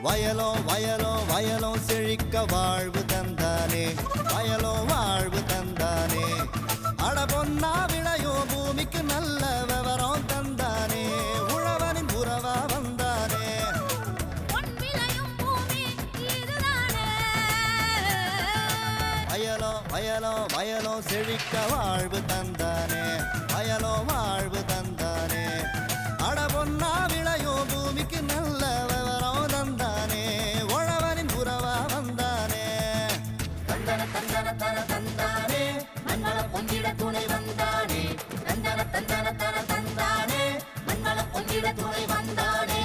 வயலோ வயலோ வயலோ செழிக்க வாழ்வு தந்தானே, வயலோ வாழ்வு தந்தானே. அட பொன்னா விளையோ பூமிக்கு நல்ல விவரம் தந்தானே, உழவனின் உறவா வந்தானே. வயலோ வயலோ வயலோ செழிக்க வாழ்வு தந்தானே, வயலோ வாழ்வு தந்தானே. அட பொன்னா விளையோ பூமிக்கு நல்ல விவரம் தந்தானே, உழவனின் உறவா வந்தானே. தந்தன தந்தன தன தந்தானே, மண்வள பொங்கிட துணை வந்தானே. தந்தன தந்தன தன தந்தானே, மண்வள பொங்கிட துணை வந்தானே.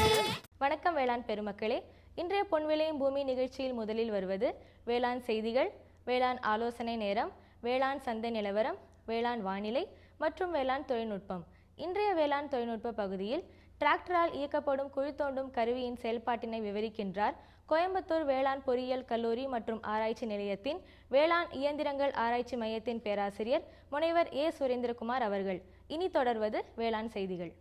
வணக்கம் வேளாண் பெருமக்களே, இன்றைய பொன்விளையும் பூமி நிகழ்ச்சியில் முதலில் வருவது வேளாண் செய்திகள், வேளாண் ஆலோசனை நேரம், வேளாண் சந்தை நிலவரம், வேளாண் வானிலை மற்றும் வேளாண் தொழில்நுட்பம். இன்றைய வேளாண் தொழில்நுட்ப பகுதியில் டிராக்டரால் இயக்கப்படும் குழி தோண்டும் கருவியின் செயல்பாட்டினை விவரிக்கின்றார் கோயம்புத்தூர் வேளாண் பொறியியல் கல்லூரி மற்றும் ஆராய்ச்சி நிலையத்தின் வேளாண் இயந்திரங்கள் ஆராய்ச்சி மையத்தின் பேராசிரியர் முனைவர் ஏ சுரேந்திரகுமார் அவர்கள். இனி தொடர்வது வேளாண் செய்திகள்.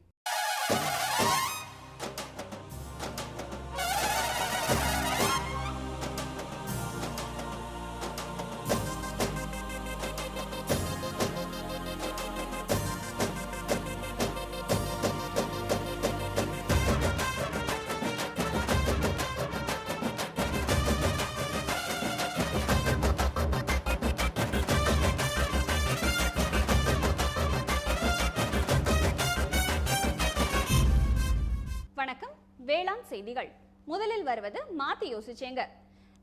வேளாண் செய்திகள். முதலில் வருவது மாத்தி யோசிச்சேங்க.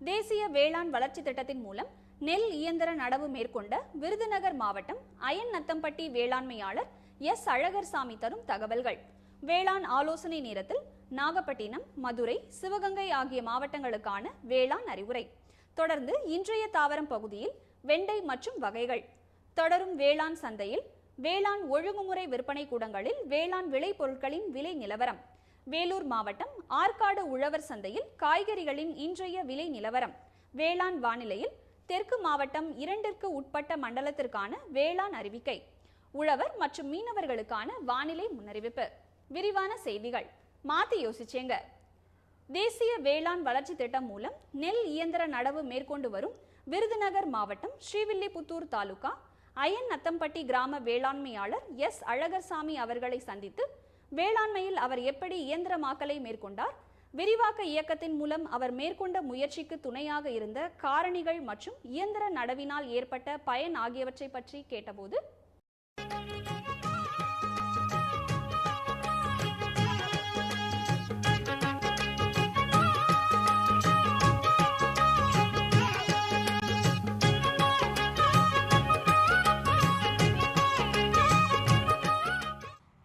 தேசிய வேளாண் வளர்ச்சி திட்டத்தின் மூலம் நெல் இயந்திர நடவு மேற்கொண்ட விருதுநகர் மாவட்டம் அயன் நத்தம்பட்டி வேளாண்மையாளர் எஸ் அழகர்சாமி தரும் தகவல்கள். வேளாண் ஆலோசனை நேரத்தில் நாகப்பட்டினம், மதுரை, சிவகங்கை ஆகிய மாவட்டங்களுக்கான வேளாண் அறிவுரை. தொடர்ந்து இன்றைய தாவரம் பகுதியில் வெண்டை மற்றும் வகைகள். தொடரும் வேளாண் சந்தையில் வேளாண் ஒழுங்குமுறை விற்பனை கூடங்களில் வேளாண் விளை பொருட்களின் விலை நிலவரம். வேலூர் மாவட்டம் ஆற்காடு உழவர் சந்தையில் காய்கறிகளின் இன்றைய விலை நிலவரம். வேளாண் வானிலையில் தெற்கு மாவட்டம் 2ற்கு உட்பட்ட மண்டலத்திற்கான வேளாண் அறிவிக்கை. உழவர் மற்றும் மீனவர்களுக்கான வானிலை முன்னறிவிப்பு. விரிவான செய்திகள். மாத்தி யோசிச்சேங்க. தேசிய வேளாண் வளர்ச்சி திட்டம் மூலம் நெல் இயந்திர நடவு மேற்கொண்டு வரும் விருதுநகர் மாவட்டம் ஸ்ரீவில்லிபுத்தூர் தாலுகா அயன் நத்தம்பட்டி கிராம வேளாண்மையாளர் எஸ் அழகர்சாமி அவர்களை சந்தித்து வேளாண்மையில் அவர் எப்படி இயந்திரமாக்கலை மேற்கொண்டார், விரிவாக்க இயக்கத்தின் மூலம் அவர் மேற்கொண்ட முயற்சிக்கு துணையாக இருந்த காரணிகள் மற்றும் இயந்திர நடவினால் ஏற்பட்ட பயன் ஆகியவற்றை பற்றி கேட்டபோது,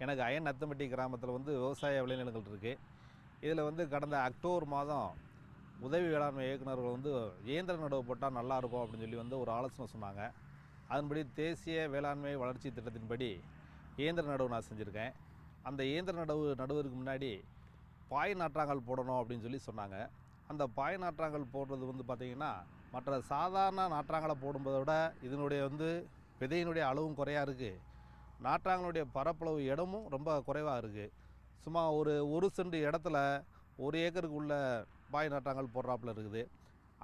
எனக்கு அயன் நத்தம்பட்டி கிராமத்தில் விவசாய விளைநிலங்கள் இருக்குது. இதில் கடந்த அக்டோபர் மாதம் உதவி வேளாண்மை இயக்குநர்கள் இயந்திர நடவு போட்டால் நல்லாயிருக்கும் அப்படின்னு சொல்லி ஒரு ஆலோசனை சொன்னாங்க. அதன்படி தேசிய வேளாண்மை வளர்ச்சி திட்டத்தின்படி இயந்திர நடவு நான் செஞ்சுருக்கேன். அந்த இயந்திர நடுவதற்கு முன்னாடி பாய் நாற்றாங்கல் போடணும் அப்படின்னு சொல்லி சொன்னாங்க. அந்த பாய் நாற்றாங்கல் போடுறது பார்த்திங்கன்னா மற்ற சாதாரண நாற்றாங்கலை போடும்போதை விட இதனுடைய விதையினுடைய அளவும் குறையாக இருக்குது. நாற்றாங்களுடைய பரப்பளவு இடமும் ரொம்ப குறைவாக இருக்குது. சும்மா ஒரு சென்ட் இடத்துல 1 ஏக்கருக்கு உள்ள பாய் நாற்றாங்கல் போடுறாப்புல இருக்குது.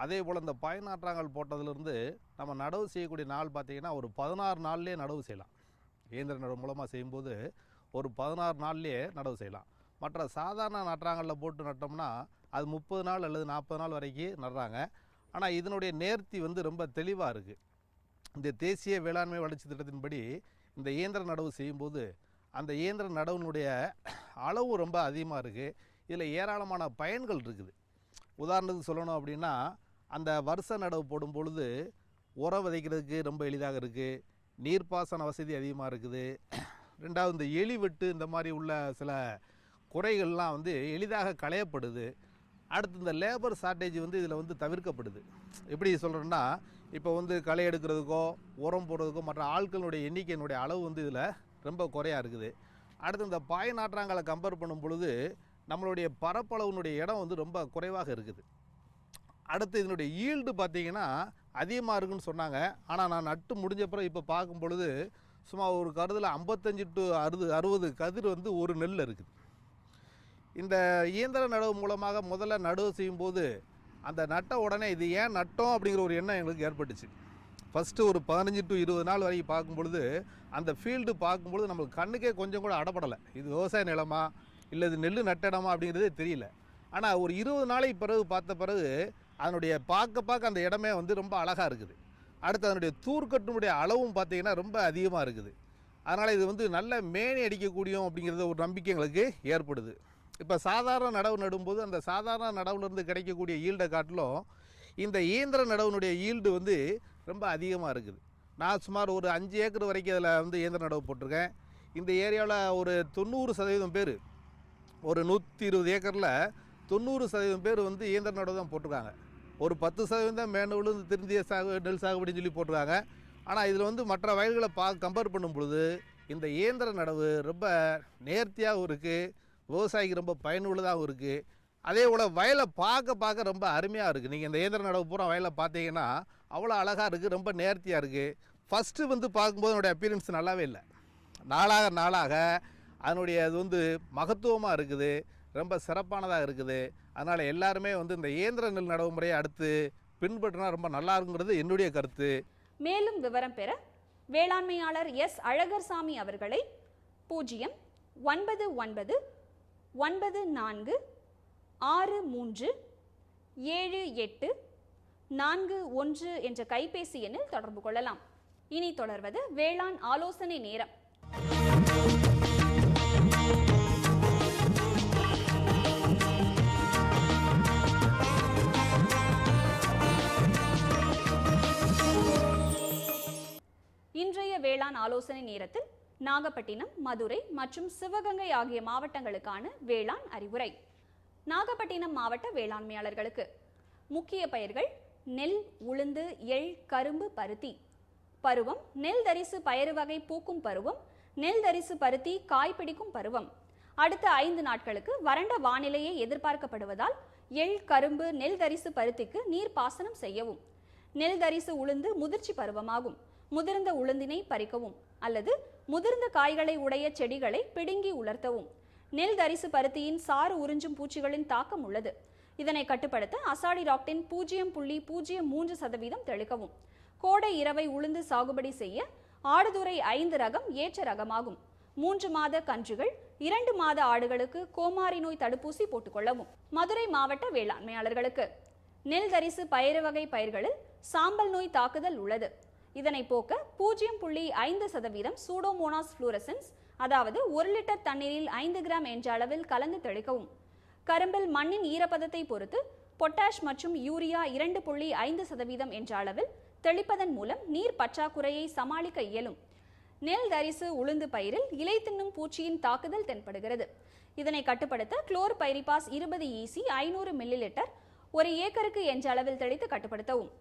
அதே போல் இந்த பாய் நாற்றாங்கல் போட்டதுலேருந்து நம்ம நடவு செய்யக்கூடிய நாள் பார்த்திங்கன்னா ஒரு 16 நாள்லேயே நடவு செய்யலாம். இயந்திர நடவு மூலமாக செய்யும்போது ஒரு 16 நாள்லேயே நடவு செய்யலாம். மற்ற சாதாரண நாற்றாங்கலில் போட்டு நட்டோம்னா அது 30 நாள் அல்லது 40 நாள் வரைக்கும் நடுறாங்க. ஆனால் இதனுடைய நேர்த்தி ரொம்ப தெளிவாக இருக்குது. இந்த தேசிய வேளாண்மை வளர்ச்சி திட்டத்தின்படி இந்த இயந்திர நடவு செய்யும்போது அந்த இயந்திர நடவுனுடைய அளவு ரொம்ப அதிகமாக இருக்குது. இதில் ஏராளமான பயன்கள் இருக்குது. உதாரணத்துக்கு சொல்லணும் அப்படின்னா, அந்த வருஷ நடவு போடும் பொழுது உரம் விதைக்கிறதுக்கு ரொம்ப எளிதாக இருக்குது. நீர்ப்பாசன வசதி அதிகமாக இருக்குது. ரெண்டாவது, இந்த எலி வெட்டு இந்த மாதிரி உள்ள சில குறைகள்லாம் எளிதாக களையப்படுது. அடுத்து, இந்த லேபர் ஷார்ட்டேஜ் இதில் தவிர்க்கப்படுது. எப்படி சொல்கிறேன்னா, இப்போ களை எடுக்கிறதுக்கோ உரம் போடுறதுக்கோ மற்ற ஆட்களுடைய எண்ணிக்கையினுடைய அளவு இதில் ரொம்ப குறையாக இருக்குது. அடுத்து, இந்த பாய் நாற்றாங்களை கம்பேர் பண்ணும் பொழுது நம்மளுடைய பரப்பளவுனுடைய இடம் ரொம்ப குறைவாக இருக்குது. அடுத்து, இதனுடைய ஈல்டு பார்த்திங்கன்னா அதிகமாக இருக்குதுன்னு சொன்னாங்க. ஆனால் நான் நட்டு முடிஞ்சப்பறம் இப்போ பார்க்கும் பொழுது சும்மா ஒரு கருதில் 55 to 60 கதிர் ஒரு நெல் இருக்குது. இந்த இயந்திர நடவு மூலமாக முதல்ல நடவு செய்யும்போது அந்த நட்ட உடனே இது ஏன் நட்டோம் அப்படிங்கிற ஒரு எண்ணம் எங்களுக்கு ஏற்பட்டுச்சு. ஃபஸ்ட்டு ஒரு 15 to 20 நாள் வரைக்கும் பார்க்கும்பொழுது அந்த ஃபீல்டு பார்க்கும்பொழுது நம்மளுக்கு கண்ணுக்கே கொஞ்சம் கூட அடப்படலை. இது விவசாய நிலமா இல்லை இது நெல் நட்டடமா அப்படிங்கிறதே தெரியல. ஆனால் ஒரு 20 நாளைக்கு பிறகு பார்த்த பிறகு அதனுடைய பார்க்க அந்த இடமே வந்து ரொம்ப அழகாக இருக்குது. அடுத்து அதனுடைய தூர்க்கட்டினுடைய அளவும் பார்த்திங்கன்னா ரொம்ப அதிகமாக இருக்குது. அதனால் இது வந்து நல்ல மேனி அடிக்கக்கூடியும் அப்படிங்கிறது ஒரு நம்பிக்கை எங்களுக்கு ஏற்படுது. இப்போ சாதாரண நடவு நடும்போது அந்த சாதாரண நடவுலேருந்து கிடைக்கக்கூடிய ஈல்டை காட்டிலும் இந்த இயந்திர நடவுனுடைய ஈல்டு வந்து ரொம்ப அதிகமாக இருக்குது. நான் சுமார் ஒரு 5 ஏக்கர் வரைக்கும் அதில் வந்து இயந்திர நடவு போட்டிருக்கேன். இந்த ஏரியாவில் ஒரு 90% பேர், ஒரு 120 ஏக்கரில் 90% பேர் வந்து இயந்திர நடவு தான் போட்டிருக்காங்க. ஒரு 10% தான் மேனுவல் திருந்திய நெல் சாகுபடின்னு சொல்லி போட்டிருக்காங்க. ஆனால் இதில் வந்து மற்ற வயல்களை கம்பேர் பண்ணும் பொழுது இந்த இயந்திர நடவு ரொம்ப நேர்த்தியாகவும் இருக்குது, விவசாயிக்கு ரொம்ப பயனுள்ளதாகவும் இருக்குது. அதே போல் வயலை பார்க்க ரொம்ப அருமையாக இருக்குது. நீங்கள் இந்த இயந்திர நடவு பூரா வயலை பார்த்தீங்கன்னா அவ்வளோ அழகாக இருக்குது, ரொம்ப நேர்த்தியாக இருக்குது. ஃபஸ்ட்டு வந்து பார்க்கும்போது என்னுடைய அப்பியரன்ஸ் நல்லாவே இல்லை. நாளாக அதனுடைய அது வந்து மகத்துவமாக இருக்குது, ரொம்ப சிறப்பானதாக இருக்குது. அதனால் எல்லாருமே வந்து இந்த இயந்திர நெல் நடவு முறையை அடுத்து பின்பற்றினா ரொம்ப நல்லா இருக்குங்கிறது என்னுடைய கருத்து. மேலும் விவரம் பெற வேளாண்மையாளர் எஸ் அழகர்சாமி அவர்களை 09994367841 என்ற கைபேசி எண்ணில் தொடர்பு கொள்ளலாம். இனி தொடர்வது வேளாண் ஆலோசனை நேரம். இன்றைய வேளாண் ஆலோசனை நேரத்தில் நாகப்பட்டினம், மதுரை மற்றும் சிவகங்கை ஆகிய மாவட்டங்களுக்கான வேளாண் அறிவுரை. நாகப்பட்டினம் மாவட்ட வேளாண்மையாளர்களுக்கு முக்கிய பயிர்கள் நெல், உளுந்து, எள், கரும்பு, பருத்தி. பருவம் நெல் தரிசு பயறு வகை பூக்கும் பருவம், நெல் தரிசு பருத்தி காய் பிடிக்கும் பருவம். அடுத்த 5 நாட்களுக்கு வறண்ட வானிலையே எதிர்பார்க்கப்படுவதால் எள், கரும்பு, நெல் தரிசு பருத்திக்கு நீர் பாசனம் செய்யவும். நெல் தரிசு உளுந்து முதிர்ச்சி பருவமாகும். முதிர்ந்த உளுந்தினை பறிக்கவும் அல்லது முதிர்ந்த காய்களை உடைய செடிகளை பிடுங்கி உலர்த்தவும். நெல் தரிசு பருத்தியின் சாறு உறிஞ்சும் பூச்சிகளின் தாக்கம் உள்ளது. இதனை கட்டுப்படுத்த அசாடிராக்டின் 0.03% தெளிக்கவும். கோடை இரவை உளுந்து சாகுபடி செய்ய ஆடுதுறை 5 ரகம் ஏற்ற ரகமாகும். 3 மாத கன்றுகள், 2 மாத ஆடுகளுக்கு கோமாரி நோய் தடுப்பூசி போட்டுக்கொள்ளவும். மதுரை மாவட்ட வேளாண்மையாளர்களுக்கு நெல் தரிசு பயறு வகை பயிர்களில் சாம்பல் நோய் தாக்குதல் உள்ளது. இதனை போக்க 0.5% சூடோமோனாஸ் ஃப்ளூரசன்ஸ், அதாவது 1 லிட்டர் தண்ணீரில் 5 கிராம் என்ற அளவில் கலந்து தெளிக்கவும். கரும்பில் மண்ணின் ஈரப்பதத்தை பொறுத்து பொட்டாஷ் மற்றும் யூரியா 2.5% என்ற அளவில் தெளிப்பதன் மூலம் நீர் பற்றாக்குறையை சமாளிக்க இயலும். நெல் தரிசு உளுந்து பயிரில் இலை தின்னும் பூச்சியின் தாக்குதல் தென்படுகிறது. இதனை கட்டுப்படுத்த குளோர் பைரிபாஸ் 20 EC 500 மில்லிலிட்டர் 1 ஏக்கருக்கு என்ற அளவில் தெளித்து கட்டுப்படுத்தவும்.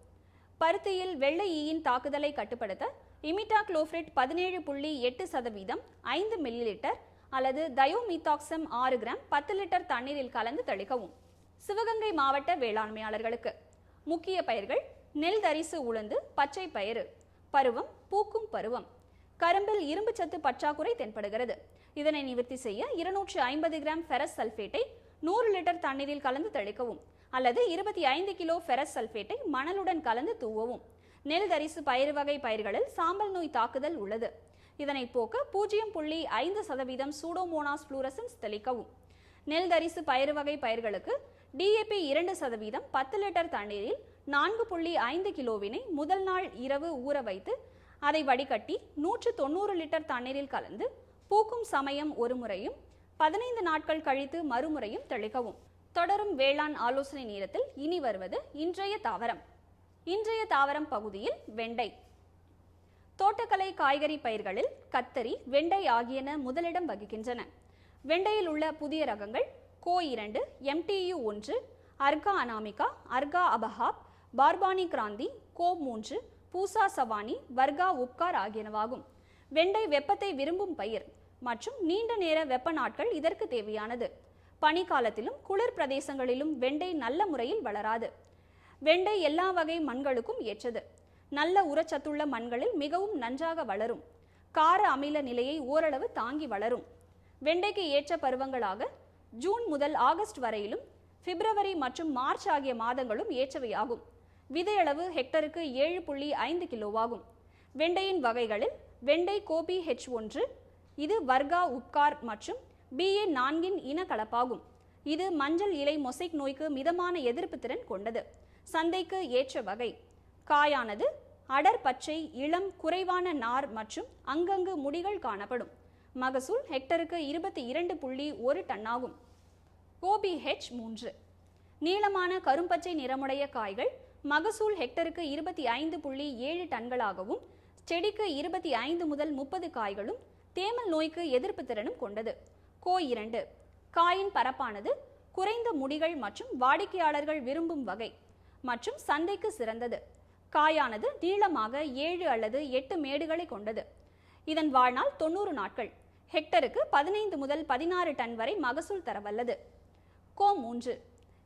பருத்தியில் வெள்ளை ஈயின் தாக்குதலை கட்டுப்படுத்த இமிடாக்ளோபிரிட் 17.8% 5 மில்லிலிட்டர் அல்லது தயோமீத்தாக்சம் 6 கிராம் 10 லிட்டர் தண்ணீரில் கலந்து தெளிக்கவும். சிவகங்கை மாவட்ட வேளாண்மையாளர்களுக்கு முக்கிய பயிர்கள் நெல் தரிசு உளுந்து, பச்சை பயிறு. பருவம் பூக்கும் பருவம். கரும்பில் இரும்பு சத்து பற்றாக்குறை தென்படுகிறது. இதனை நிவர்த்தி செய்ய 250 கிராம் ஃபெரஸ் சல்பேட்டை 100 லிட்டர் தண்ணீரில் கலந்து தெளிக்கவும் அல்லது 25 கிலோ ஃபெரஸ் சல்பேட்டை மணலுடன் கலந்து தூவவும். நெல் தரிசு பயிறு வகை பயிர்களில் சாம்பல் நோய் தாக்குதல் உள்ளது. இதனை போக்க 0.5% சூடோமோனாஸ் ஃப்ளூரசன்ஸ் தெளிக்கவும். நெல் தரிசு பயிறு வகை பயிர்களுக்கு DAP 2% 10 லிட்டர் தண்ணீரில் 4.5 கிலோவினை முதல் நாள் இரவு ஊற வைத்து அதை வடிகட்டி 190 லிட்டர் தண்ணீரில் கலந்து பூக்கும் சமயம் ஒரு முறையும் 15 நாட்கள் கழித்து மறுமுறையும் தெளிக்கவும். தொடரும் வேளாண் ஆலோசனை நேரத்தில் இனி வருவது இன்றைய தாவரம். இன்றைய தாவரம் பகுதியில் வெண்டை. தோட்டக்கலை காய்கறி பயிர்களில் கத்தரி, வெண்டை ஆகியன முதலிடம் வகிக்கின்றன. வெண்டையில் உள்ள புதிய ரகங்கள் கோ2, MTU1, அர்கா அனாமிகா, அர்கா அபஹாப், பார்பானி கிராந்தி, கோ3, பூசா சவானி, வர்கா உப்கார் ஆகியனவாகும். வெண்டை வெப்பத்தை விரும்பும் பயிர் மற்றும் நீண்ட நேர வெப்ப நாட்கள் இதற்கு தேவையானது. பனிக்காலத்திலும் குளிர் பிரதேசங்களிலும் வெண்டை நல்ல முறையில் வளராது. வெண்டை எல்லா வகை மண்களுக்கும் ஏற்றது. நல்ல உரச்சத்துள்ள மண்களில் மிகவும் நன்றாக வளரும். கார அமில நிலையை ஓரளவு தாங்கி வளரும். வெண்டைக்கு ஏற்ற பருவங்களாக ஜூன் முதல் ஆகஸ்ட் வரையிலும் பிப்ரவரி மற்றும் மார்ச் ஆகிய மாதங்களும் ஏற்றவையாகும். விதையளவு ஹெக்டருக்கு 7.5 கிலோவாகும். வெண்டையின் வகைகளில் வெண்டை கோபி H1 இது வர்கா உப்கார் மற்றும் BA4 இன கலப்பாகும். இது மஞ்சள் இலை மொசைக் நோய்க்கு மிதமான எதிர்ப்பு திறன் கொண்டது. சந்தைக்கு ஏற்ற வகை. காயானது அடர் பச்சை, இளம், குறைவான நார் மற்றும் அங்கங்கு முடிகள் காணப்படும். மகசூல் ஹெக்டருக்கு 22.1 டன்னாகும். கோபி H3 நீளமான கரும்பச்சை நிறமுடைய காய்கள். மகசூல் ஹெக்டருக்கு 25.7 டன்களாகவும் செடிக்கு 25 முதல் 30 காய்களும் தேமல் நோய்க்கு எதிர்ப்பு திறனும் கொண்டது. கோ2 காயின் பரப்பானது குறைந்த முடிகள் மற்றும் வாடிக்கையாளர்கள் விரும்பும் வகை மற்றும் சந்தைக்கு சிறந்தது. காயானது நீளமாக 7 அல்லது 8 மேடுகளை கொண்டது. இதன் வாழ்நாள் 90 நாட்கள். ஹெக்டருக்கு 15 முதல் 16 டன் வரை மகசூல் தரவல்லது. கோ3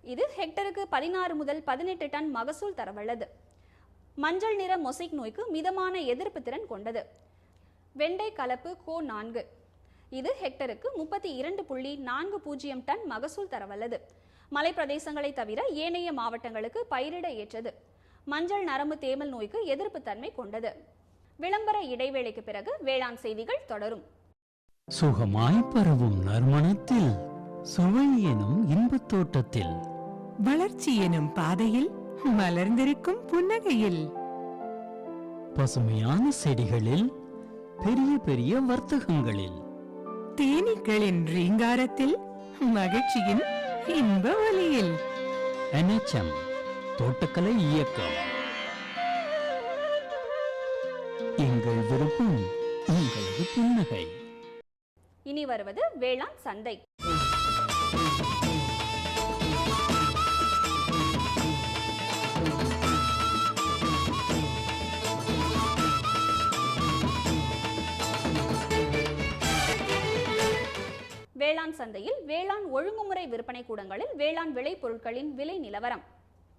இது ஹெக்டருக்கு 16 முதல் 18 டன் மகசூல் தரவல்லது. மஞ்சள் நிற மொசைக் நோய்க்கு மிதமான எதிர்ப்பு திறன் கொண்டது. வெண்டை கலப்பு கோ4 இது ஹெக்டருக்கு 32.40 டன் மகசூல் தரவல்லது. மலை பிரதேசங்களை தவிர ஏனைய மாவட்டங்களுக்கு பயிரிட ஏற்றது. மஞ்சள் நரம்பு தேமல் நோய்க்கு எதிர்ப்பு தன்மை கொண்டது. விளம்பர இடைவேளைக்கு பிறகு வேளாண் செய்திகள் தொடரும். சுகமாய் பரவும் நறுமணத்தில், சுவை எனும் இன்பத் தோட்டத்தில், வளர்ச்சி எனும் பாதையில், மலர்ந்திருக்கும் புன்னகையில், பசுமையான செடிகளில், பெரிய பெரிய வர்த்தகங்களில், தேனீக்களின் ரீங்காரத்தில், மகிழ்ச்சியின் இன்ப ஒலியில். NHM தோட்டக்கலை இயக்கம். எங்கள் விருப்பம் உங்களது புன்னகை. இனி வருவது வேளாண் சந்தை. வேளாண் சந்தையில் வேளாண் ஒழுங்குமுறை விற்பனை கூடங்களில் வேளாண் விளை பொருட்களின் விலை நிலவரம்.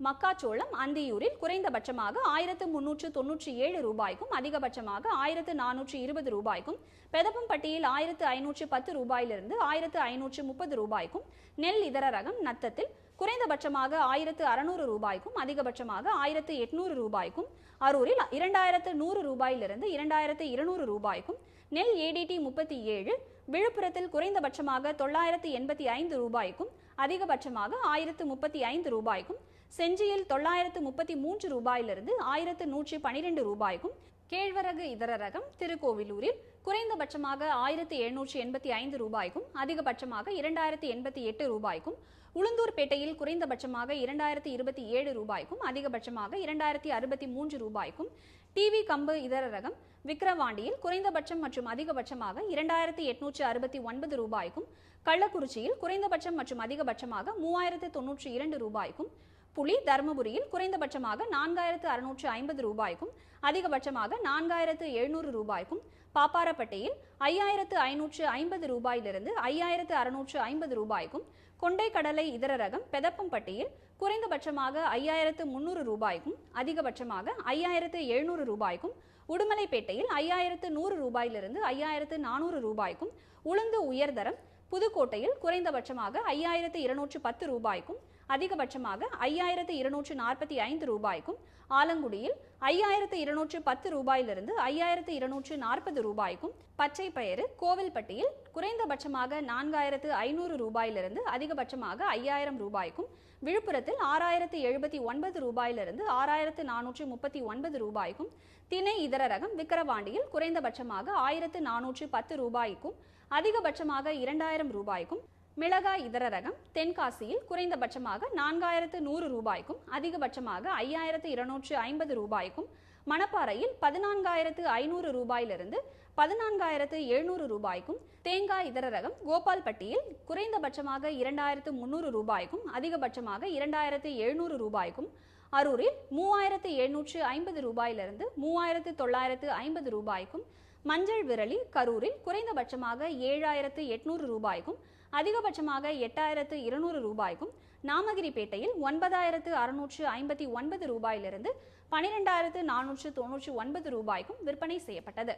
மக்காச்சோளம் அந்தியூரில் குறைந்தபட்சமாக 1397 ரூபாய்க்கும் அதிகபட்சமாக 1420 ரூபாய்க்கும், பெதப்பம்பட்டியில் 1510 ரூபாயிலிருந்து 1530 ரூபாய்க்கும், நெல் இதர ரகம் நத்தத்தில் குறைந்தபட்சமாக 1600 ரூபாய்க்கும் அதிகபட்சமாக 1800 ரூபாய்க்கும், அரூரில் 2100 ரூபாயிலிருந்து 2200 ரூபாய்க்கும், நெல் ADT 37 விழுப்புரத்தில் குறைந்தபட்சமாக 985 ரூபாய்க்கும் அதிகபட்சமாக 1035 ரூபாய்க்கும், செஞ்சியில் 933 ரூபாயிலிருந்து 1112 ரூபாய்க்கும், கேழ்வரகு இதர ரகம் திருக்கோவிலூரில் குறைந்தபட்சமாக 1785 ரூபாய்க்கும் அதிகபட்சமாக 2088 ரூபாய்க்கும், உளுந்தூர்பேட்டையில் குறைந்தபட்சமாக 2027 ரூபாய்க்கும் அதிகபட்சமாக 2063 ரூபாய்க்கும், டிவி கம்பு இதர ரகம் விக்கிரவாண்டியில் குறைந்தபட்சம் மற்றும் அதிகபட்சமாக 2869 ரூபாய்க்கும், கள்ளக்குறிச்சியில் குறைந்தபட்சம் மற்றும் அதிகபட்சமாக 3092 ரூபாய்க்கும், புளி தருமபுரியில் குறைந்தபட்சமாக 4650 ரூபாய்க்கும் அதிகபட்சமாக 4700 ரூபாய்க்கும், பாப்பாரப்பட்டியில் 5550 ரூபாயிலிருந்து 5650 ரூபாய்க்கும், கொண்டை கடலை இதர ரகம் பெதப்பம்பட்டியில் குறைந்தபட்சமாக 5300 ரூபாய்க்கும் அதிகபட்சமாக 5700 ரூபாய்க்கும், உடுமலைப்பேட்டையில் 5100 ரூபாயிலிருந்து 5400 ரூபாய்க்கும், உளுந்து உயர்தரம் புதுக்கோட்டையில் குறைந்தபட்சமாக 5210 ரூபாய்க்கும் அதிகபட்சமாக 5245 ரூபாய்க்கும், ஆலங்குடியில் 5210 ரூபாயிலிருந்து 5240 ரூபாய்க்கும், பச்சை பயிறு கோவில்பட்டியில் குறைந்தபட்சமாக 4500 ரூபாயிலிருந்து அதிகபட்சமாக 5000 ரூபாய்க்கும், விழுப்புரத்தில் 6079 ரூபாயிலிருந்து 6439 ரூபாய்க்கும், திணை இதர ரகம் விக்கிரவாண்டியில் குறைந்தபட்சமாக 1410 ரூபாய்க்கும் அதிகபட்சமாக 2000 ரூபாய்க்கும், மிளகாய் இதர ரகம் தென்காசியில் குறைந்தபட்சமாக 4100 ரூபாய்க்கும் அதிகபட்சமாக 5250 ரூபாய்க்கும், மணப்பாறையில் 14500 ரூபாயிலிருந்து 14700 ரூபாய்க்கும், தேங்காய் இதர ரகம் கோபால்பட்டியில் குறைந்தபட்சமாக 2300 ரூபாய்க்கும் அதிகபட்சமாக 2700 ரூபாய்க்கும், அரூரில் 3750 ரூபாயிலிருந்து 3950 ரூபாய்க்கும், மஞ்சள் விரலி கரூரில் குறைந்தபட்சமாக 7800 ரூபாய்க்கும் அதிகபட்சமாக 8200 ரூபாய்க்கும், நாமகிரிப்பேட்டையில் 9659 ரூபாயிலிருந்து 12499 ரூபாய்க்கும் விற்பனை செய்யப்பட்டது.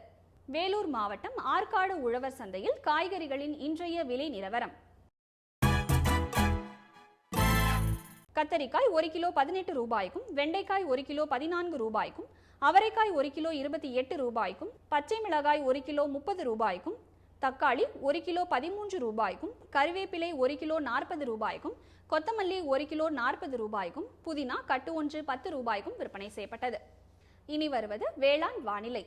வேலூர் மாவட்டம் ஆற்காடு உழவர் சந்தையில் காய்கறிகளின் இன்றைய விலை நிலவரம். கத்தரிக்காய் 1 கிலோ 18 ரூபாய்க்கும், வெண்டைக்காய் 1 கிலோ 14 ரூபாய்க்கும், அவரைக்காய் 1 கிலோ 28 ரூபாய்க்கும், பச்சை மிளகாய் 1 கிலோ 30 ரூபாய்க்கும், தக்காளி 1 கிலோ 13 ரூபாய்க்கும், கறிவேப்பிலை 1 கிலோ 40 ரூபாய்க்கும், கொத்தமல்லி 1 கிலோ 40 ரூபாய்க்கும், புதினா கட்டு ஒன்று 10 ரூபாய்க்கும் விற்பனை செய்யப்பட்டது. இனி வருவது வேளாண் வானிலை.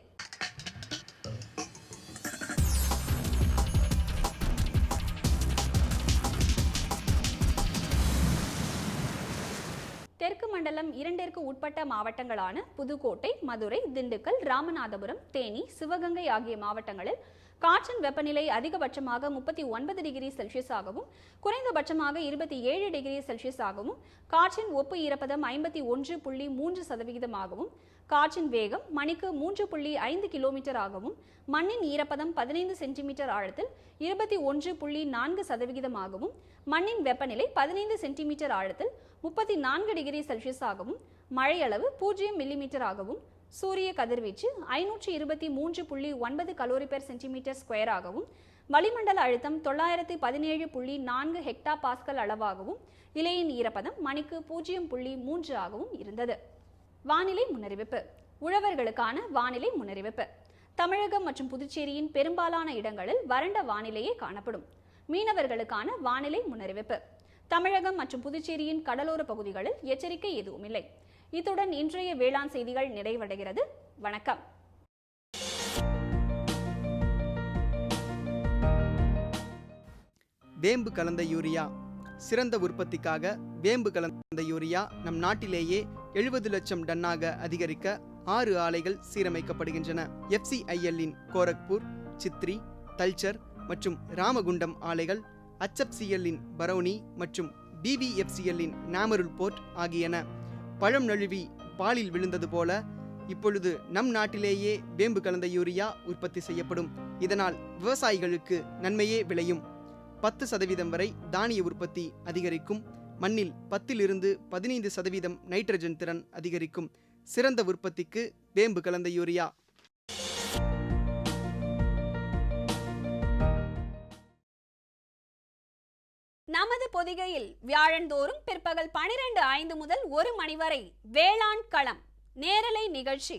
தெற்கு மண்டலம் 2ற்கு உட்பட்ட மாவட்டங்களான புதுக்கோட்டை, மதுரை, திண்டுக்கல், ராமநாதபுரம், தேனி, சிவகங்கை ஆகிய மாவட்டங்களில் காற்றின் வெப்பநிலை அதிகபட்சமாக 39 டிகிரி செல்சியஸாகவும் குறைந்தபட்சமாக 27 டிகிரி செல்சியஸாகவும், காற்றின் ஒப்பு ஈரப்பதம் 51.3%ஆகவும், காற்றின் வேகம் மணிக்கு 3.5 கிலோமீட்டர் ஆகவும், மண்ணின் ஈரப்பதம் 15 சென்டிமீட்டர் ஆழத்தில் 21.4%ஆகவும், மண்ணின் வெப்பநிலை 15 சென்டிமீட்டர் ஆழத்தில் 34 டிகிரி செல்சியஸாகவும், மழையளவு 0 மில்லிமீட்டர் ஆகவும், சூரிய கதிர்வீச்சு 523.9 கலோரி பெர் சென்டிமீட்டர் ஸ்கொயர் ஆகவும், வளிமண்டல அழுத்தம் 917.4 ஹெக்டா பாஸ்கல் அளவாகவும், இலையின் ஈரப்பதம் மணிக்கு 0.3 ஆகவும் இருந்தது. வானிலை முன்னறிவிப்பு. உழவர்களுக்கான வானிலை முன்னறிவிப்பு. தமிழகம் மற்றும் புதுச்சேரியின் பெரும்பாலான இடங்களில் வறண்ட வானிலையே காணப்படும். மீனவர்களுக்கான வானிலை முன்னறிவிப்பு. தமிழகம் மற்றும் புதுச்சேரியின் கடலோர பகுதிகளில் எச்சரிக்கை எதுவும் இல்லை. இத்துடன் இன்றைய வேளாண் செய்திகள் நிறைவடைகிறது. வணக்கம். வேம்பு கலந்த யூரியா. சிறந்த உற்பத்திக்காக வேம்பு கலந்த யூரியா நம் நாட்டிலேயே 70 லட்சம் டன்னாக அதிகரிக்க 6 ஆலைகள் சீரமைக்கப்படுகின்றன. FCIL-இன் கோரக்பூர், சித்ரி, தல்சர் மற்றும் ராமகுண்டம் ஆலைகள், HFCL-இன் பரௌனி மற்றும் BVFCL-இன் நாமருல் போர்ட் ஆகியன. பழம் நழுவி பாலில் விழுந்தது போல இப்பொழுது நம் நாட்டிலேயே வேம்பு கலந்த யூரியா உற்பத்தி செய்யப்படும். இதனால் விவசாயிகளுக்கு நன்மையே விளையும். 10% வரை தானிய உற்பத்தி அதிகரிக்கும். மண்ணில் 10 to 15% நைட்ரஜன் திறன் அதிகரிக்கும். சிறந்த உற்பத்திக்கு வேம்பு கலந்த யூரியா. நமது பொதிகையில் வியாழந்தோறும் பிற்பகல் 12:05 முதல் 1 மணி வரை வேளாண் களம் நேரலை நிகழ்ச்சி.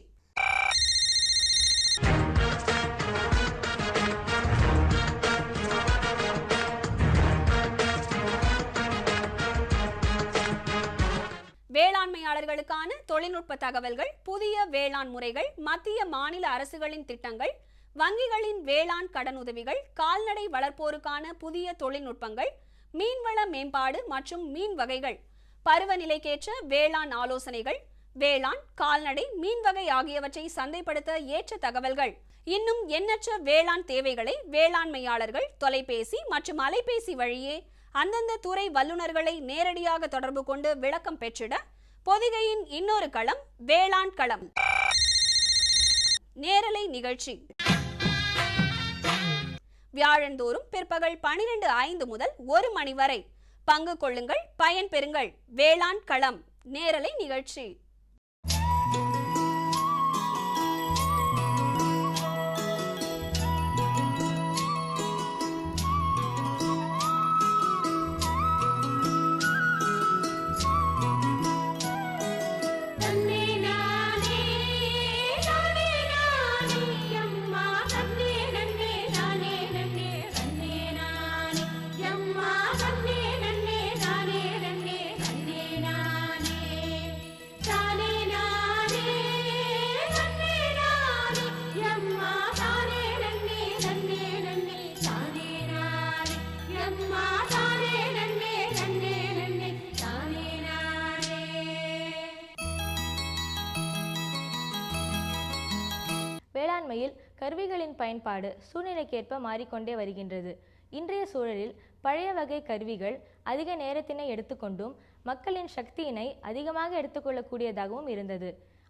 வேளாண்மையாளர்களுக்கான தொழில்நுட்ப தகவல்கள், புதிய வேளாண் முறைகள், மத்திய மாநில அரசுகளின் திட்டங்கள், வங்கிகளின் வேளாண் கடனுதவிகள், கால்நடை வளர்ப்போருக்கான புதிய தொழில்நுட்பங்கள், மீன்வள மேம்பாடு மற்றும் மீன் வகைகள், பருவநிலைக்கேற்ற வேளாண் ஆலோசனைகள், வேளாண், கால்நடை, மீன் வகை ஆகியவற்றை சந்தைப்படுத்த ஏற்ற தகவல்கள், இன்னும் எண்ணற்ற வேளாண் தேவைகளை வேளாண்மையாளர்கள் தொலைபேசி மற்றும் அலைபேசி வழியே அந்தந்த துறை வல்லுநர்களை நேரடியாக தொடர்பு கொண்டு விளக்கம் பெற்றிட பொதிகையின் இன்னொரு களம் வேளாண் களம் நேரலை நிகழ்ச்சி. வியாழந்தோறும் பிற்பகல் 12:05 முதல் 1 மணி வரை பங்கு கொள்ளுங்கள், பயன் பெறுங்கள். வேளாண் களம் நேரலை நிகழ்ச்சி. வேளாண்மையில் கருவிகளின் பயன்பாடு சூழ்நிலைக்கேற்ப மாறிக்கொண்டே வருகின்றது. இன்றைய சூழலில் பழைய வகை கருவிகள் அதிக நேரத்தினை எடுத்துக்கொண்டும் மக்களின் சக்தியினை அதிகமாக எடுத்துக்கொள்ளக்கூடியதாகவும் இருந்தது.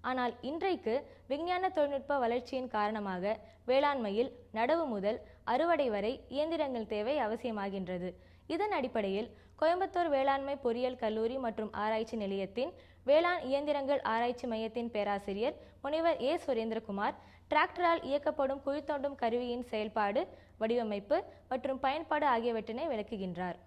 ஆனால் இன்றைக்கு விஞ்ஞான தொழில்நுட்ப வளர்ச்சியின் காரணமாக வேளாண்மையில் நடவு முதல் அறுவடை வரை இயந்திரங்கள் தேவை அவசியமாகின்றது. இதன் அடிப்படையில் கோயம்புத்தூர் வேளாண்மை பொறியியல் கல்லூரி மற்றும் ஆராய்ச்சி நிலையத்தின் வேளாண் இயந்திரங்கள் ஆராய்ச்சி மையத்தின் பேராசிரியர் முனைவர் ஏ. சுரேந்திரகுமார் டிராக்டரால் இயக்கப்படும் குழி தோண்டும் கருவியின் செயல்பாடு, வடிவமைப்பு மற்றும் பயன்பாடு ஆகியவற்றினை விளக்குகின்றார்.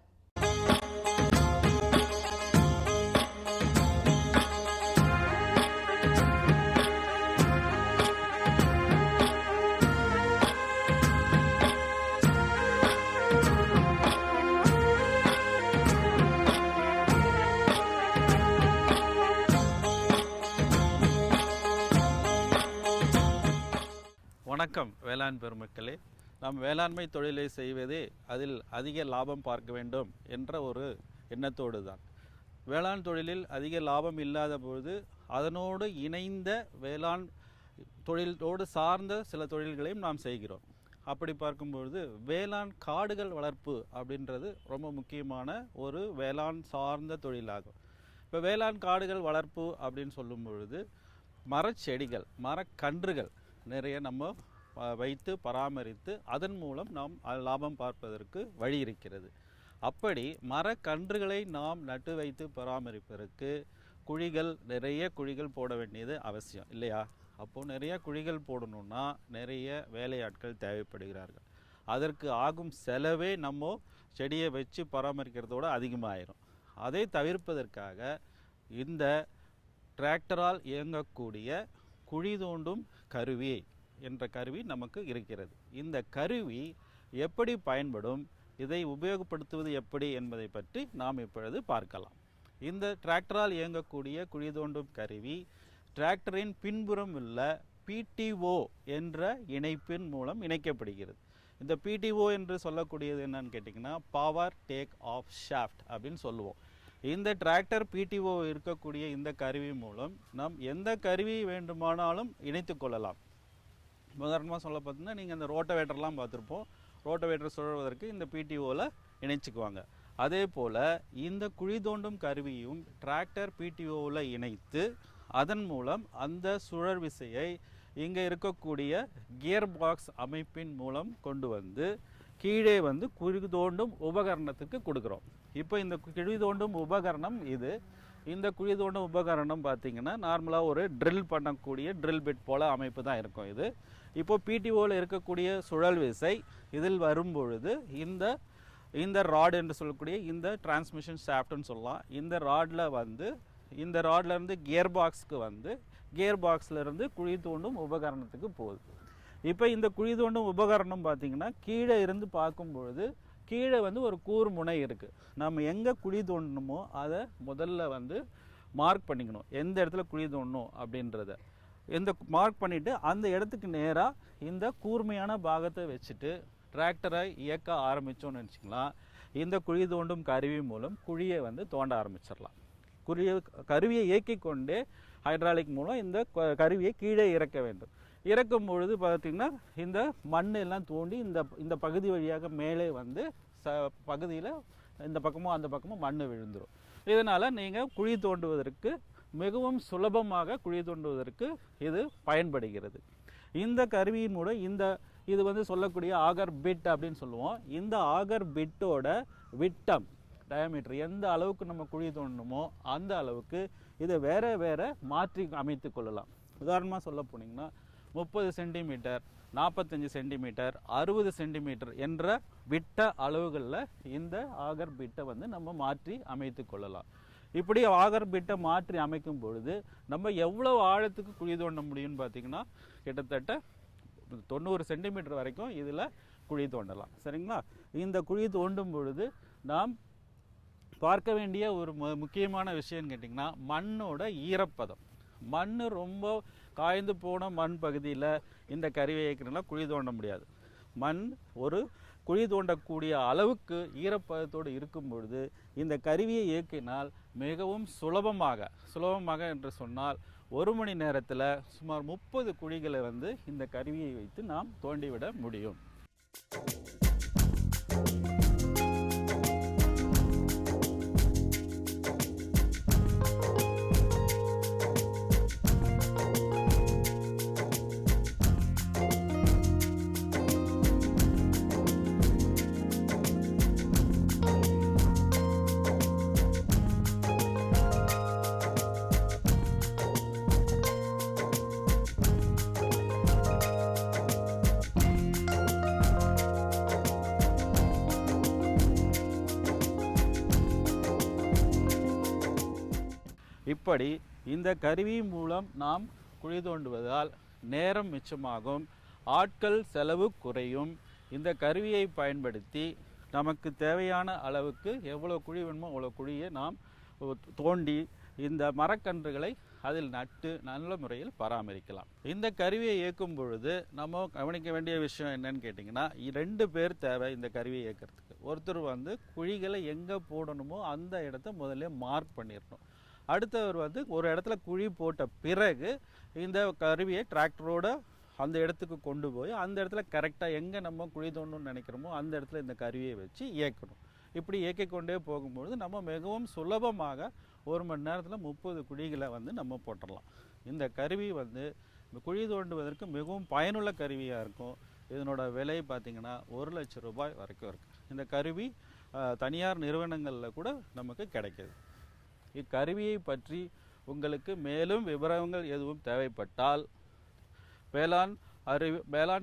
வணக்கம் வேளாண் பெருமக்களே. நாம் வேளாண்மை தொழிலை செய்வதே அதில் அதிக லாபம் பார்க்க வேண்டும் என்ற ஒரு எண்ணத்தோடு தான். வேளாண் தொழிலில் அதிக லாபம் இல்லாத பொழுது அதனோடு இணைந்த வேளாண் தொழிலோடு சார்ந்த சில தொழில்களையும் நாம் செய்கிறோம். அப்படி பார்க்கும்பொழுது வேளாண் காடுகள் வளர்ப்பு அப்படின்றது ரொம்ப முக்கியமான ஒரு வேளாண் சார்ந்த தொழிலாகும். இப்போ வேளாண் காடுகள் வளர்ப்பு அப்படின்னு சொல்லும் பொழுது மரச்செடிகள், மரக்கன்றுகள் நிறைய நம்ம வைத்து பராமரித்து அதன் மூலம் நாம் லாபம் பார்ப்பதற்கு வழி இருக்கிறது. அப்படி மரக்கன்றுகளை நாம் நட்டு வைத்து பராமரிப்பதற்கு நிறைய குழிகள் போட வேண்டியது அவசியம் இல்லையா? அப்போது நிறைய குழிகள் போடணுன்னா நிறைய வேலையாட்கள் தேவைப்படுகிறார்கள். அதற்கு ஆகும் செலவே நம்ம செடியை வச்சு பராமரிக்கிறதோடு அதிகமாகிடும். அதை தவிர்ப்பதற்காக இந்த டிராக்டரால் இயங்கக்கூடிய குழி தோண்டும் கருவி என்ற கருவி நமக்கு இருக்கிறது. இந்த கருவி எப்படி பயன்படும், இதை உபயோகப்படுத்துவது எப்படி என்பதை பற்றி நாம் இப்பொழுது பார்க்கலாம். இந்த டிராக்டரால் இயங்கக்கூடிய குழி தோண்டும் கருவி டிராக்டரின் பின்புறம் உள்ள PTO என்ற இணைப்பின் மூலம் இணைக்கப்படுகிறது. இந்த PTO என்று சொல்லக்கூடியது என்னன்னு கேட்டிங்கன்னா பவர் டேக் ஆஃப் ஷாஃப்ட் அப்படின்னு சொல்லுவோம். இந்த டிராக்டர் PTO இருக்கக்கூடிய இந்த கருவி மூலம் நாம் எந்த கருவி வேண்டுமானாலும் இணைத்து கொள்ளலாம். உதாரணமாக சொல்ல பார்த்தீங்கன்னா நீங்கள் இந்த ரோட்டோவேட்டர்லாம் பார்த்துருப்போம். ரோட்டோவேட்டர் சுழல்வதற்கு இந்த PTOவில் இணைச்சிக்குவாங்க. அதே போல் இந்த குழி தோண்டும் கருவியும் டிராக்டர் PTOவில் இணைத்து அதன் மூலம் அந்த சுழல் விசையை இங்கே இருக்கக்கூடிய கியர் பாக்ஸ் அமைப்பின் மூலம் கொண்டு வந்து கீழே வந்து குழி தோண்டும் உபகரணத்துக்கு கொடுக்குறோம். இப்போ இந்த குழி தோண்டும் உபகரணம் இந்த குழி தோண்டும் உபகரணம் பார்த்திங்கன்னா நார்மலாக ஒரு ட்ரில் பண்ணக்கூடிய ட்ரில் பிட் போல் அமைப்பு தான் இருக்கும். இப்போது PTOவில் இருக்கக்கூடிய சுழல் விசை இதில் வரும்பொழுது இந்த ராட் என்று சொல்லக்கூடிய இந்த டிரான்ஸ்மிஷன் ஷாஃப்ட்னு சொல்லலாம். இந்த ராட்லேருந்து கியர் பாக்ஸுக்கு கியர் பாக்ஸ்லேருந்து குழி தோண்டும் உபகரணத்துக்கு போகுது. இப்போ இந்த குழி தோண்டும் உபகரணம் பார்த்திங்கன்னா கீழே இருந்து பார்க்கும்பொழுது கீழே ஒரு கூர்முனை இருக்குது. நம்ம எங்கே குழி தோண்டணுமோ அதை முதல்ல மார்க் பண்ணிக்கணும். எந்த இடத்துல குழி தோண்டணும் அப்படின்றத மார்க் பண்ணிவிட்டு அந்த இடத்துக்கு நேராக இந்த கூர்மையான பாகத்தை வச்சுட்டு டிராக்டரை இயக்க ஆரம்பித்தோன்னு நினச்சிக்கலாம். இந்த குழி தோண்டும் கருவி மூலம் குழியை தோண்ட ஆரம்பிச்சிடலாம். கருவியை இயக்கிக் கொண்டே ஹைட்ராலிக் மூலம் இந்த கருவியை கீழே இறக்க வேண்டும். இறக்கும் பொழுது பார்த்திங்கன்னா இந்த மண் எல்லாம் தோண்டி இந்த பகுதி வழியாக மேலே பகுதியில் இந்த பக்கமும் அந்த பக்கமும் மண் விழுந்துடும். இதனால் நீங்கள் குழி தோண்டுவதற்கு மிகவும் சுலபமாக குழி தோண்டுவதற்கு இது பயன்படுகிறது. இந்த கருவியின் மூலம் இது சொல்லக்கூடிய ஆகர் பிட் அப்படின்னு சொல்லுவோம். இந்த ஆகர் பிட்டோட விட்டம் டயமீட்டர் எந்த அளவுக்கு நம்ம குழி தோண்டணுமோ அந்த அளவுக்கு இதை வேறு மாற்றி அமைத்து கொள்ளலாம். உதாரணமாக சொல்ல போனீங்கன்னா 30 சென்டிமீட்டர், 45 சென்டிமீட்டர், 60 சென்டிமீட்டர் என்ற விட்ட அளவுகளில் இந்த ஆகர் பிட்டை நம்ம மாற்றி அமைத்து கொள்ளலாம். இப்படி ஆகர் பிட்டை மாற்றி அமைக்கும் பொழுது நம்ம எவ்வளோ ஆழத்துக்கு குழி தோண்ட முடியும்னு பார்த்திங்கன்னா கிட்டத்தட்ட 90 சென்டிமீட்டர் வரைக்கும் இதில் குழி தோண்டலாம். சரிங்களா? இந்த குழி தோண்டும் பொழுது நாம் பார்க்க வேண்டிய ஒரு முக்கியமான விஷயம்னு கேட்டிங்கன்னா மண்ணோட ஈரப்பதம். மண் ரொம்ப காய்ந்து போன மண் பகுதியில் இந்த கருவியை இயக்கிறதுனால குழி தோண்ட முடியாது. மண் ஒரு குழி தோண்டக்கூடிய அளவுக்கு ஈரப்பதத்தோடு இருக்கும் பொழுது இந்த கருவியை இயக்கினால் மிகவும் சுலபமாக என்று சொன்னால் 1 மணி நேரத்தில் சுமார் 30 குழிகளை இந்த கருவியை வைத்து நாம் தோண்டிவிட முடியும். இப்படி இந்த கருவி மூலம் நாம் குழி தோண்டுவதால் நேரம் மிச்சமாகும், ஆட்கள் செலவு குறையும். இந்த கருவியை பயன்படுத்தி நமக்கு தேவையான அளவுக்கு எவ்வளோ குழி வேணுமோ அவ்வளோ குழியை நாம் தோண்டி இந்த மரக்கன்றுகளை அதில் நட்டு நல்ல முறையில் பராமரிக்கலாம். இந்த கருவியை இயக்கும் பொழுது நம்ம கவனிக்க வேண்டிய விஷயம் என்னன்னு கேட்டிங்கன்னா, 2 பேர் தேவை இந்த கருவியை இயக்கிறதுக்கு. ஒருத்தர் வந்து குழிகளை எங்கே போடணுமோ அந்த இடத்த முதல்ல மார்க் பண்ணிடணும். அடுத்தவர் வந்து ஒரு இடத்துல குழி போட்ட பிறகு இந்த கருவியை டிராக்டரோட அந்த இடத்துக்கு கொண்டு போய் அந்த இடத்துல கரெக்டாக எங்கே நம்ம குழி தோண்டணும்னு நினைக்கிறோமோ அந்த இடத்துல இந்த கருவியை வச்சு இயக்கணும். இப்படி இயக்கிக்கொண்டே போகும்பொழுது நம்ம மிகவும் சுலபமாக 1 மணி நேரத்தில் 30 குழிகளை வந்து நம்ம போட்டுடலாம். இந்த கருவி வந்து குழி தோண்டுவதற்கு மிகவும் பயனுள்ள கருவியாக இருக்கும். இதனோட விலை பார்த்திங்கன்னா 1 லட்சம் ரூபாய் வரைக்கும் இருக்குது. இந்த கருவி தனியார் நிறுவனங்களில் கூட நமக்கு கிடைக்கிது. இக்கருவியை பற்றி உங்களுக்கு மேலும் விவரங்கள் எதுவும் தேவைப்பட்டால் வேளாண்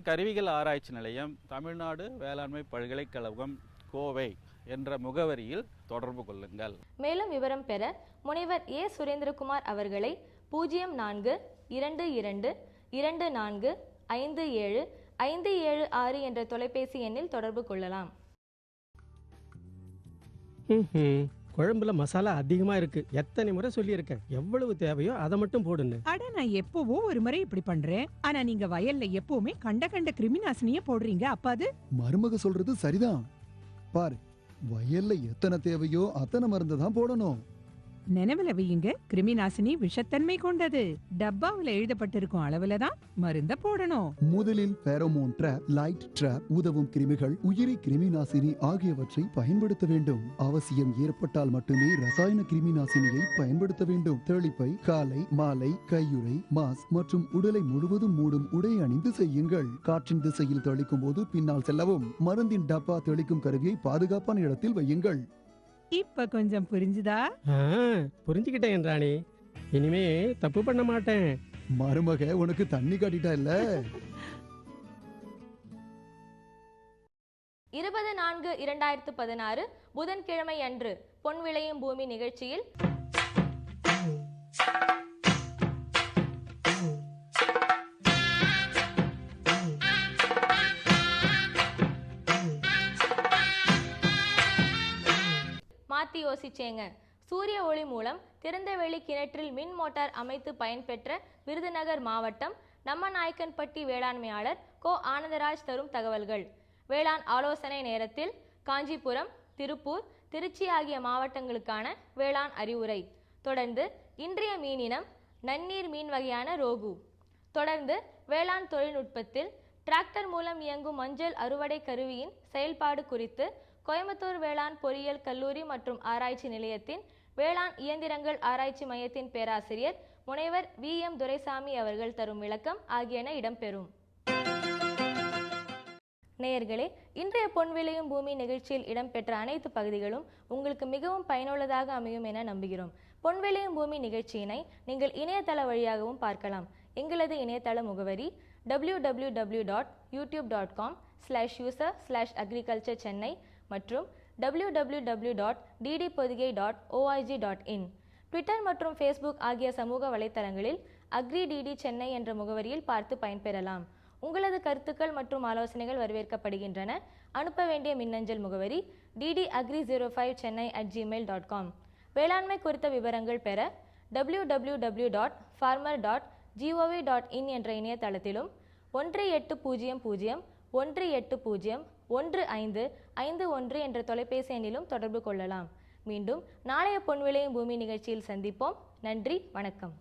கருவிகள் ஆராய்ச்சி நிலையம், தமிழ்நாடு வேளாண்மை பல்கலைக்கழகம், கோவை என்ற முகவரியில் தொடர்பு கொள்ளுங்கள். மேலும் விவரம் பெற முனைவர் ஏ சுரேந்திரகுமார் அவர்களை 0422457576 என்ற தொலைபேசி எண்ணில் தொடர்பு கொள்ளலாம். குழம்புல மசாலா அதிகமா இருக்கு. எத்தனை முறை சொல்லியிருக்கேன், எவ்வளவு தேவையோ அதை மட்டும் போடுன்னு. அட நான் எப்பவோ ஒரு முறை இப்படி பண்றேன். ஆனா நீங்க வயல்ல எப்பவுமே கண்ட கிருமிநாசினியே போடுறீங்க. அப்ப அது மருமக சொல்றது சரிதான். பாரு, வயல்ல எத்தனை தேவையோ அத்தனை மருந்து தான் போடணும். நினைவுல வையுங்க, கிருமிநாசினி விஷத்தன்மை கொண்டது. டப்பாவுல எழுதப்பட்டிருக்கும் அளவுல தான் மருந்த போடணும். முதலில் ஃபெரோமோன் ட்ராப், லைட் ட்ராப், உதவும் கிருமிகள், உயிரி கிருமிநாசினி ஆகியவற்றை பயன்படுத்த வேண்டும். அவசியம் ஏற்பட்டால் மட்டுமே ரசாயன கிருமிநாசினியை பயன்படுத்த வேண்டும். தெளிப்பை காலை மாலை கையுறை, மாஸ்க் மற்றும் உடலை முழுவதும் மூடும் உடை அணிந்து செய்யுங்கள். காற்றின் திசையில் தெளிக்கும் போது பின்னால் செல்லவும். மருந்தின் டப்பா தெளிக்கும் கருவியை பாதுகாப்பான இடத்தில் வையுங்கள். இப்ப கொஞ்சம் புரிஞ்சுதா? புரிஞ்சுக்கிட்டேன் ராணி, இனிமே தப்பு பண்ண மாட்டேன். மருமக உனக்கு தண்ணி காட்டிட்டா இல்ல. 20/4/2016 புதன்கிழமை அன்று பொன் விளையும் பூமி நிகழ்ச்சியில் மாத்தி யோசிச்சேங்க. சூரிய ஒளி மூலம் திறந்தவெளி கிணற்றில் மின் மோட்டார் அமைத்து பயன்பெற்ற விருதுநகர் மாவட்டம் நம்மநாயக்கன்பட்டி வேளாண்மையாளர் கோ ஆனந்தராஜ் தரும் தகவல்கள். வேளாண் ஆலோசனை நேரத்தில் காஞ்சிபுரம், திருப்பூர், திருச்சி ஆகிய மாவட்டங்களுக்கான வேளாண் அறிவுரை. தொடர்ந்து இன்றைய மீனினம் நன்னீர் மீன் வகையான ரோகு. தொடர்ந்து வேளாண் தொழில்நுட்பத்தில் டிராக்டர் மூலம் இயங்கும் மஞ்சள் அறுவடை கருவியின் செயல்பாடு குறித்து கோயம்புத்தூர் வேளாண் பொறியியல் கல்லூரி மற்றும் ஆராய்ச்சி நிலையத்தின் வேளாண் இயந்திரங்கள் ஆராய்ச்சி மையத்தின் பேராசிரியர் முனைவர் VM துரைசாமி அவர்கள் தரும் விளக்கம் ஆகியன இடம்பெறும். நேயர்களே, இன்றைய பொன் விளையும் பூமி நிகழ்ச்சியில் இடம்பெற்ற அனைத்து பகுதிகளும் உங்களுக்கு மிகவும் பயனுள்ளதாக அமையும் என நம்புகிறோம். பொன் விளையும் பூமி நிகழ்ச்சியினை நீங்கள் இணையதள வழியாகவும் பார்க்கலாம். எங்களது இணையதள முகவரி www.youtube.com/user/agriculture சென்னை மற்றும் www.ddpodigai.org.in. ட்விட்டர் மற்றும் ஃபேஸ்புக் ஆகிய சமூக வலைத்தளங்களில் agridd சென்னை என்ற முகவரியில் பார்த்து பயன்பெறலாம். உங்களது கருத்துக்கள் மற்றும் ஆலோசனைகள் வரவேற்கப்படுகின்றன. அனுப்ப வேண்டிய மின்னஞ்சல் முகவரி ddagri05chennai@gmail.com. வேளாண்மை குறித்த விவரங்கள் பெற www.farmer.gov.in என்ற இணையதளத்திலும் 1801801551 என்ற தொலைபேசி எண்ணிலும் தொடர்பு கொள்ளலாம். மீண்டும் நாளைய பொன் விளையும் பூமி நிகழ்ச்சியில் சந்திப்போம். நன்றி, வணக்கம்.